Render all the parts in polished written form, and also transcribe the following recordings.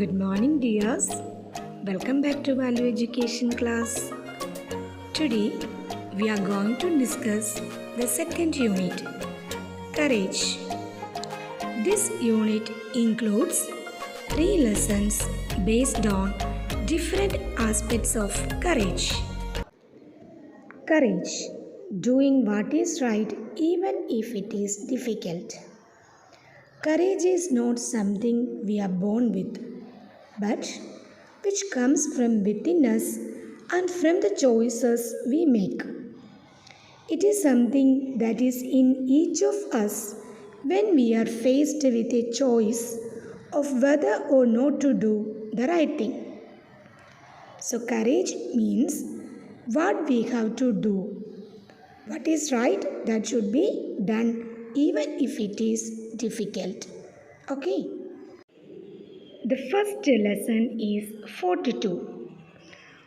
Good morning, dears. Welcome back to Value Education class. Today, we are going to discuss the second unit, Courage. This unit includes 3 lessons based on different aspects of courage. Courage, doing what is right even if it is difficult. Courage is not something we are born with, but which comes from within us and from the choices we make. It is something that is in each of us when we are faced with a choice of whether or not to do the right thing. So, courage means what we have to do. What is right that should be done even if it is difficult. Okay. The first lesson is fortitude.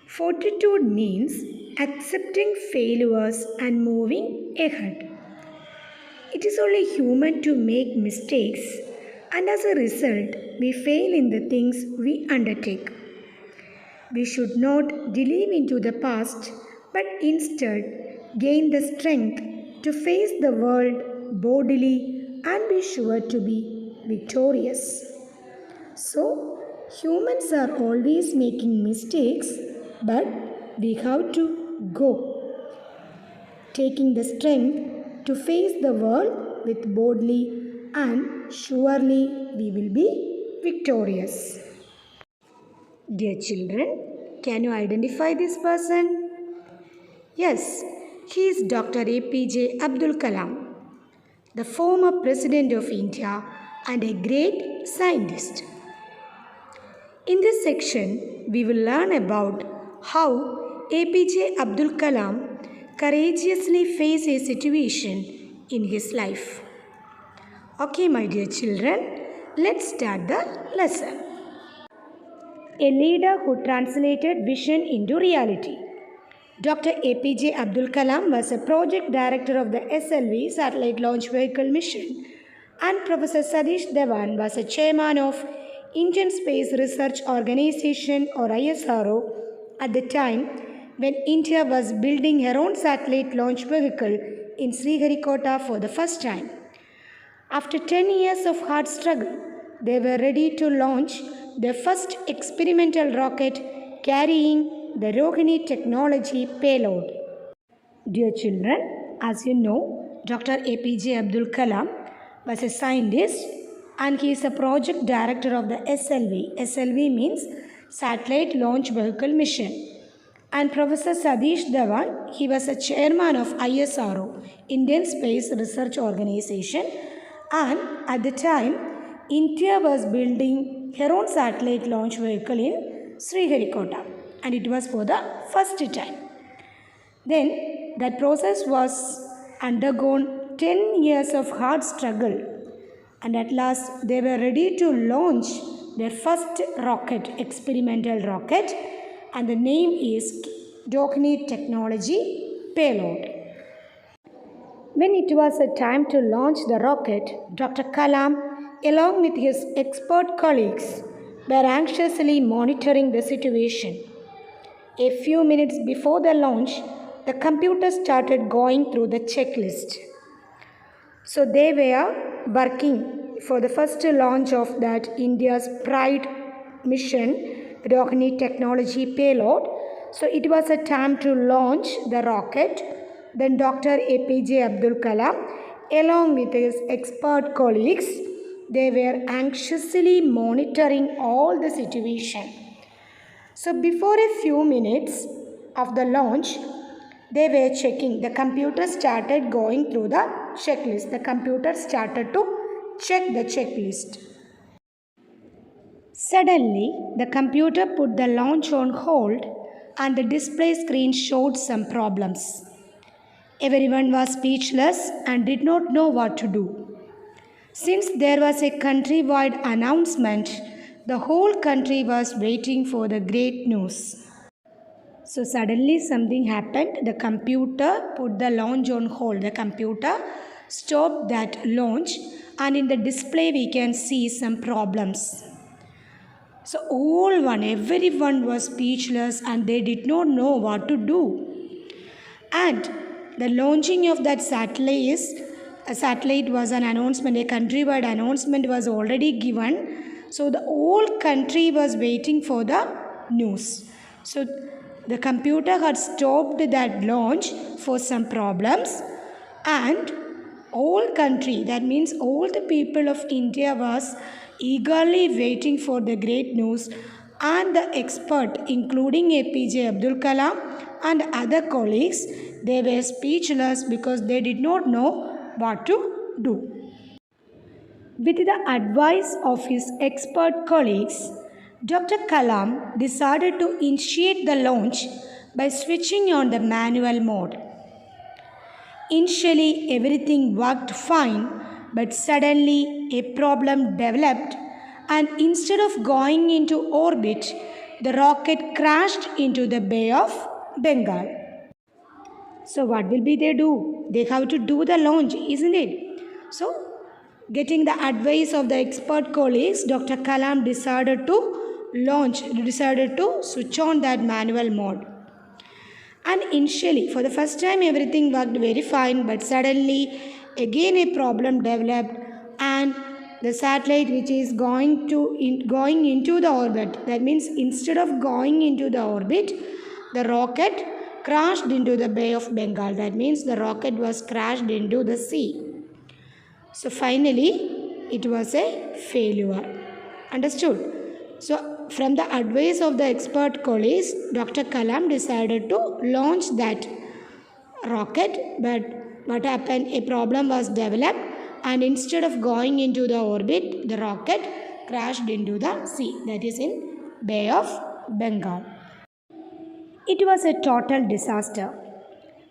Fortitude means accepting failures and moving ahead. It is only human to make mistakes, and as a result, we fail in the things we undertake. We should not delve into the past, but instead gain the strength to face the world boldly and be sure to be victorious. So, humans are always making mistakes, but we have to go, taking the strength to face the world with boldly, and surely we will be victorious. Dear children, can you identify this person? Yes, he is Dr. APJ Abdul Kalam, the former President of India and a great scientist. In this section, we will learn about how APJ Abdul Kalam courageously faced a situation in his life. Okay, my dear children, let's start the lesson. A leader who translated vision into reality. Dr. APJ Abdul Kalam was a project director of the SLV Satellite Launch Vehicle mission, and Professor Satish Dhawan was a chairman of Indian Space Research Organization or ISRO at the time when India was building her own satellite launch vehicle in Sriharikota for the first time. After 10 years of hard struggle, they were ready to launch their first experimental rocket carrying the Rohini technology payload. Dear children, as you know, Dr. APJ Abdul Kalam was a scientist and he is a project director of the SLV. SLV means Satellite Launch Vehicle Mission. And Professor Satish Dhawan, he was a chairman of ISRO, Indian Space Research Organization, and at the time, India was building her own satellite launch vehicle in Sriharikota, and it was for the first time. Then that process was undergone 10 years of hard struggle, and at last they were ready to launch their first rocket, experimental rocket, and the name is Rohini technology payload. When it was a time to launch the rocket, Dr. Kalam, along with his expert colleagues, were anxiously monitoring the situation. A few minutes before the launch, the computer started going through the checklist. So they were working for the first launch of that India's pride mission, Rohini technology payload. So it was a time to launch the rocket. Then Dr. APJ Abdul Kalam, along with his expert colleagues, they were anxiously monitoring all the situation. So before a few minutes of the launch, they were checking. The computer started going through the checklist. The computer started to check the checklist. Suddenly, the computer put the launch on hold and the display screen showed some problems. Everyone was speechless and did not know what to do. Since there was a countrywide announcement, the whole country was waiting for the great news. So suddenly something happened. The computer put the launch on hold. The computer stopped that launch, and in the display we can see some problems. So everyone was speechless and they did not know what to do. And the launching of that satellite was an announcement, a countrywide announcement was already given. So the whole country was waiting for the news. So the computer had stopped that launch for some problems, and all country, that means all the people of India was eagerly waiting for the great news, and the expert including APJ Abdul Kalam and other colleagues, they were speechless because they did not know what to do. With the advice of his expert colleagues, Dr. Kalam decided to initiate the launch by switching on the manual mode. Initially, everything worked fine, but suddenly a problem developed, and instead of going into orbit, the rocket crashed into the Bay of Bengal. So, what will be they do? They have to do the launch, isn't it? So, getting the advice of the expert colleagues, Dr. Kalam decided to switch on that manual mode. And initially, for the first time, everything worked very fine, but suddenly, again a problem developed, and the satellite which is going into the orbit, that means instead of going into the orbit, the rocket crashed into the Bay of Bengal. That means the rocket was crashed into the sea. So finally, it was a failure. Understood? So, from the advice of the expert colleagues, Dr. Kalam decided to launch that rocket, but what happened? A problem was developed, and instead of going into the orbit, the rocket crashed into the sea, that is in Bay of Bengal. It was a total disaster.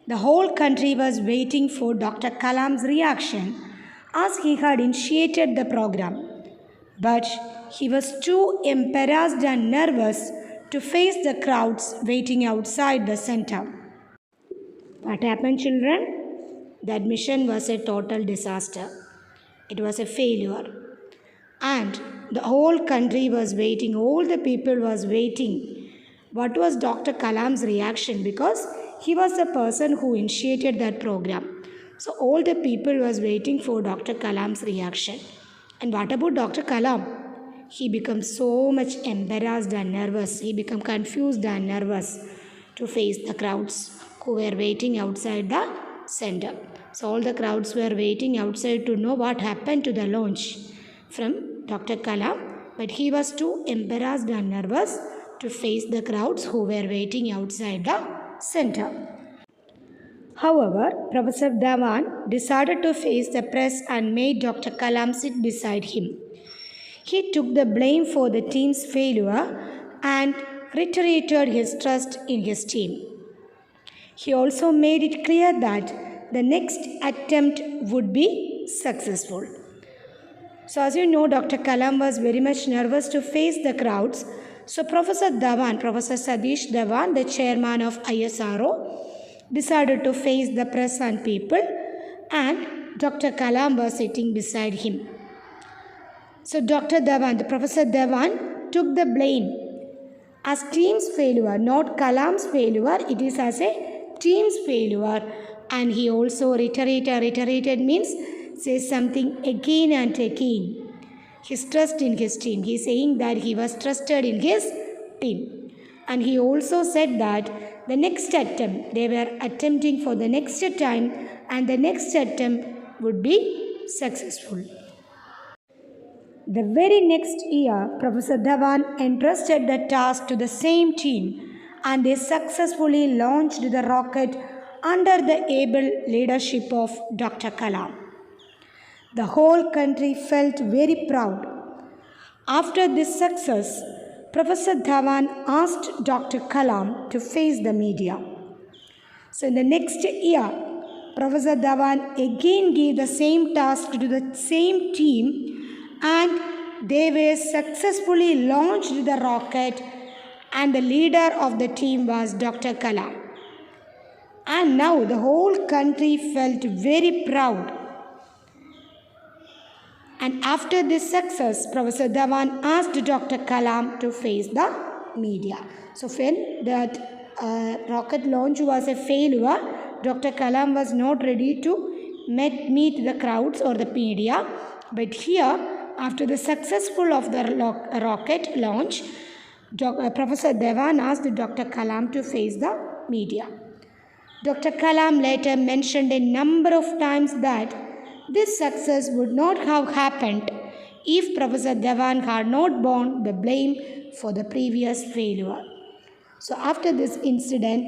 The whole country was waiting for Dr. Kalam's reaction as he had initiated the program. But he was too embarrassed and nervous to face the crowds waiting outside the center. What happened, children? That mission was a total disaster. It was a failure. And the whole country was waiting, all the people was waiting. What was Dr. Kalam's reaction? Because he was the person who initiated that program. So all the people was waiting for Dr. Kalam's reaction. And what about Dr. Kalam? He became so much embarrassed and nervous. He became confused and nervous to face the crowds who were waiting outside the center. So all the crowds were waiting outside to know what happened to the launch from Dr. Kalam, but he was too embarrassed and nervous to face the crowds who were waiting outside the center. However, Professor Dhawan decided to face the press and made Dr. Kalam sit beside him. He took the blame for the team's failure and reiterated his trust in his team. He also made it clear that the next attempt would be successful. So, as you know, Dr. Kalam was very much nervous to face the crowds. So, Professor Satish Dhawan, the chairman of ISRO, decided to face the press and people, and Dr. Kalam was sitting beside him. So Professor Dhawan took the blame as team's failure, not Kalam's failure. It is as a team's failure, and he also reiterated means say something again and again. His trust in his team. He is saying that he was trusted in his team, and he also said that the next attempt, they were attempting for the next time, and the next attempt would be successful. The very next year, Professor Dhawan entrusted the task to the same team, and they successfully launched the rocket under the able leadership of Dr. Kalam. The whole country felt very proud. After this success, Professor Dhawan asked Dr. Kalam to face the media. So in the next year, Professor Dhawan again gave the same task to the same team, and they were successfully launched the rocket, and the leader of the team was Dr. Kalam. And now the whole country felt very proud. And after this success, Professor Dhawan asked Dr. Kalam to face the media. So when that rocket launch was a failure, Dr. Kalam was not ready to meet the crowds or the media. But here, after the successful of the rocket launch, Professor Dhawan asked Dr. Kalam to face the media. Dr. Kalam later mentioned a number of times that this success would not have happened if Professor Dhawan had not borne the blame for the previous failure. So after this incident,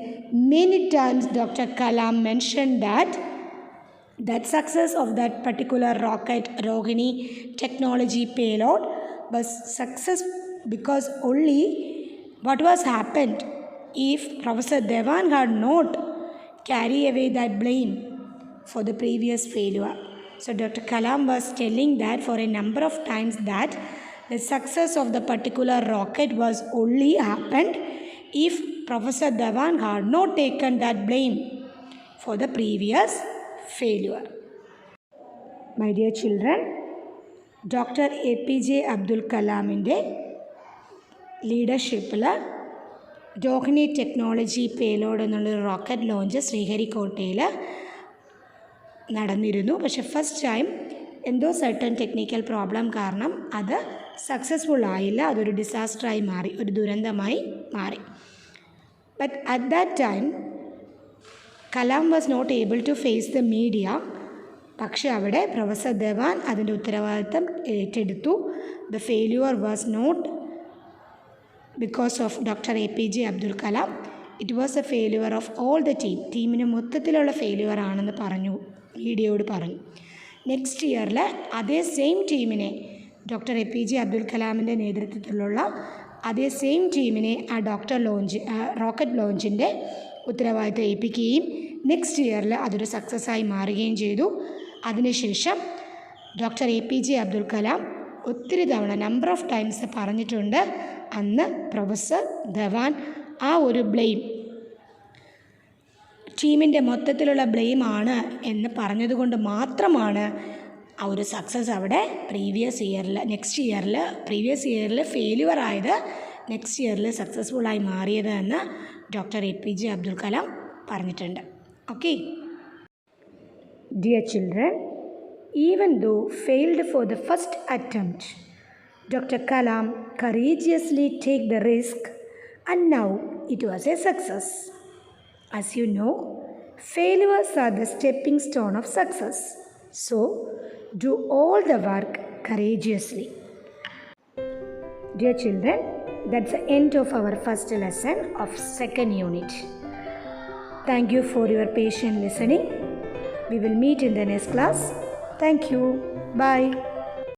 many times Dr. Kalam mentioned that success of that particular rocket Rohini technology payload was success because only what was happened if Professor Dhawan had not carry away that blame for the previous failure. So Dr. Kalam was telling that for a number of times that the success of the particular rocket was only happened if Professor Dhawan had not taken that blame for the previous failure. My dear children, Dr. APJ Abdul Kalaminte leadership Rohini technology payload എന്നുള്ള rocket launch ശ്രീഹരിക്കോട്ടയിൽ നടന്നിരുന്നു. പക്ഷെ first time എന്തോ certain technical problem കാരണം അത് successful ആയില്ല. അതൊരു ഡിസാസ്റ്ററായി മാറി, ഒരു ദുരന്തമായി മാറി. But at that time Kalam was not able to face the media. പക്ഷെ അവിടെ പ്രൊഫസർ ധവാൻ അതിൻ്റെ ഉത്തരവാദിത്തം ഏറ്റെടുത്തു. The failure was not because of Dr. APJ Abdul Kalam. It was a failure of all the team. ടീമിന് മൊത്തത്തിലുള്ള ഫെയിലിയർ ആണെന്ന് പറഞ്ഞു, മീഡിയയോട് പറഞ്ഞു. നെക്സ്റ്റ് ഇയറിൽ അതേ സെയിം ടീമിനെ, ഡോക്ടർ APJ അബ്ദുൽ കലാമിൻ്റെ നേതൃത്വത്തിലുള്ള അതേ സെയിം ടീമിനെ ആ റോക്കറ്റ് ലോഞ്ചിൻ്റെ ഉത്തരവാദിത്തം ഏൽപ്പിക്കുകയും നെക്സ്റ്റ് ഇയറിൽ അതൊരു സക്സസ്സായി മാറുകയും ചെയ്തു. അതിനുശേഷം ഡോക്ടർ APJ അബ്ദുൽ കലാം ഒത്തിരി തവണ നമ്പർ ഓഫ് ടൈംസ് പറഞ്ഞിട്ടുണ്ട്, അന്ന് പ്രൊഫസർ ധവാൻ ആ ഒരു ബ്ലെയിം ടീമിൻ്റെ മൊത്തത്തിലുള്ള ബ്ലെയിമാണ് എന്ന് പറഞ്ഞതുകൊണ്ട് മാത്രമാണ് ആ ഒരു സക്സസ് അവിടെ പ്രീവിയസ് ഇയറിൽ ഫെയിലിയർ ആയത് നെക്സ്റ്റ് ഇയറിൽ സക്സസ്ഫുള്ളായി മാറിയത് എന്ന് ഡോക്ടർ APJ അബ്ദുൽ കലാം പറഞ്ഞിട്ടുണ്ട്. Okay dear children, even though failed for the first attempt, Dr. Kalam courageously took the risk and now it was a success. As you know, failures are the stepping stone of success. So, do all the work courageously. Dear children, that's the end of our first lesson of second unit. Thank you for your patient listening. We will meet in the next class. Thank you. Bye.